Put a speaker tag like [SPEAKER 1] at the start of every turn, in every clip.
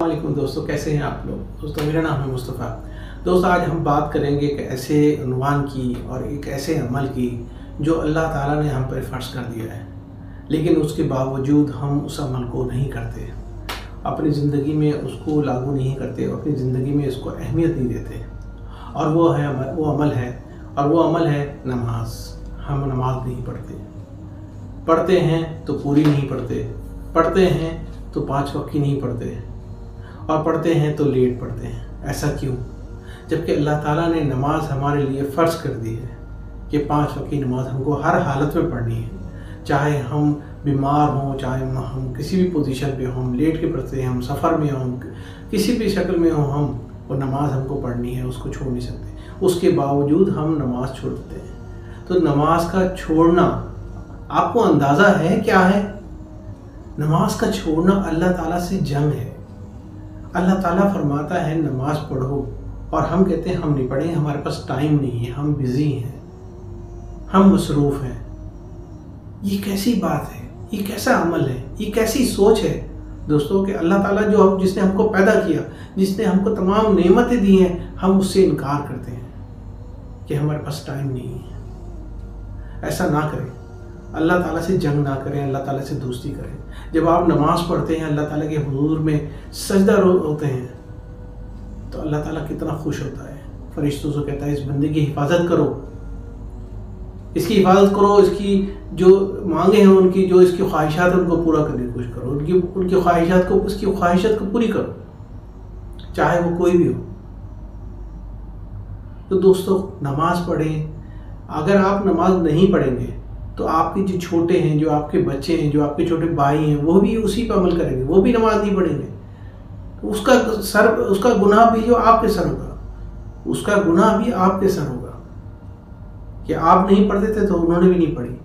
[SPEAKER 1] वालेकुम दोस्तों, कैसे हैं आप लोग। दोस्तों मेरा नाम है मुस्तफ़ा। दोस्तों आज हम बात करेंगे एक ऐसे उन्वान की और एक ऐसे अमल की जो अल्लाह ताला ने हम पर फ़र्ज़ कर दिया है, लेकिन उसके बावजूद हम उस अमल को नहीं करते, अपनी ज़िंदगी में उसको लागू नहीं करते, अपनी ज़िंदगी में इसको अहमियत नहीं देते। और वो अमल है नमाज। हम नमाज नहीं पढ़ते हैं तो पूरी नहीं पढ़ते हैं तो 5 वक्त की नहीं पढ़ते, और पढ़ते हैं तो लेट पढ़ते हैं। ऐसा क्यों? जबकि अल्लाह ताला ने नमाज हमारे लिए फ़र्ज़ कर दी है कि 5 वक्त की नमाज हमको हर हालत में पढ़नी है, चाहे हम बीमार हों, चाहे हम किसी भी पोजीशन पे हों, हम लेट के पढ़ते हैं, हम सफ़र में हों, किसी भी शक्ल में हों, हम वो नमाज हमको पढ़नी है, उसको छोड़ नहीं सकते। उसके बावजूद हम नमाज छोड़ते हैं। तो नमाज का छोड़ना आपको अंदाज़ा है क्या है? नमाज का छोड़ना अल्लाह ताला से जंग है। अल्लाह ताला फरमाता है नमाज पढ़ो, और हम कहते हैं हम नहीं पढ़ेंगे, हमारे पास टाइम नहीं है, हम बिज़ी हैं, हम मसरूफ़ हैं। ये कैसी बात है? ये कैसा अमल है? ये कैसी सोच है दोस्तों कि अल्लाह ताला जिसने हमको पैदा किया, जिसने हमको तमाम नेमतें दी हैं, हम उससे इनकार करते हैं कि हमारे पास टाइम नहीं है। ऐसा ना करें, अल्लाह ताला से जंग ना करें, अल्लाह ताला से दोस्ती करें। जब आप नमाज पढ़ते हैं, अल्लाह ताला के हुजूर में सजदा होते हैं, तो अल्लाह ताला कितना खुश होता है। फरिश्तों से कहता है इस बंदे की हिफाजत करो, इसकी हिफाजत करो, इसकी जो मांगे हैं, उनकी जो इसकी ख्वाहिशात है उनको पूरा करने की कोशिश करो, उनकी ख्वाहिशात को, उसकी ख्वाहिशात को पूरी करो, चाहे वो कोई भी हो। तो दोस्तों नमाज पढ़ें। अगर आप नमाज नहीं पढ़ेंगे तो आपके जो छोटे हैं, जो आपके बच्चे हैं, जो आपके छोटे भाई हैं, वो भी उसी पर अमल करेंगे, वो भी नमाज नहीं पढ़ेंगे। तो उसका गुनाह भी जो आपके सर होगा, उसका गुनाह भी आपके सर होगा कि आप नहीं पढ़ते थे तो उन्होंने भी नहीं पढ़ी।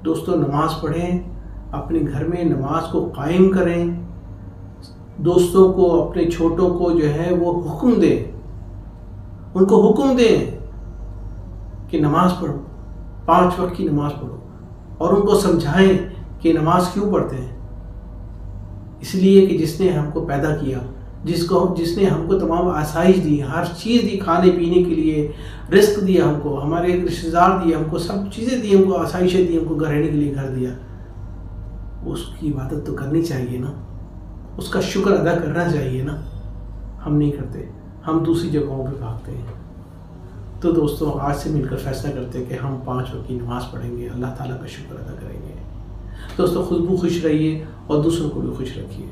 [SPEAKER 1] दोस्तों नमाज पढ़ें, अपने घर में नमाज को कायम करें, दोस्तों को, अपने छोटों को जो है वो हुक्म दें, उनको हुक्म दें कि नमाज पढ़ो, 5 वक्त की नमाज पढ़ो, और उनको समझाएं कि नमाज क्यों पढ़ते हैं। इसलिए कि जिसने हमको पैदा किया, जिसने हमको तमाम आसाइश दी, हर चीज़ दी, खाने पीने के लिए रिस्क दिया हमको, हमारे रिश्तेदार दिए हमको, सब चीज़ें दी हमको, आसाइशें दी हमको, घर रहने के लिए घर दिया, उसकी इबादत तो करनी चाहिए ना, उसका शुक्र अदा करना चाहिए ना। हम नहीं करते, हम दूसरी जगहों पे भागते हैं। तो दोस्तों आज से मिलकर फैसला करते हैं कि हम 5 वक्त की नमाज़ पढ़ेंगे, अल्लाह ताला का शुक्र अदा करेंगे। दोस्तों खुशबू खुश रहिए और दूसरों को भी खुश रखिए।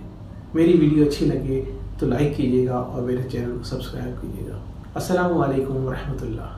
[SPEAKER 1] मेरी वीडियो अच्छी लगे तो लाइक कीजिएगा और मेरे चैनल को सब्सक्राइब कीजिएगा। अस्सलामु अलैकुम व रहमतुल्लाह।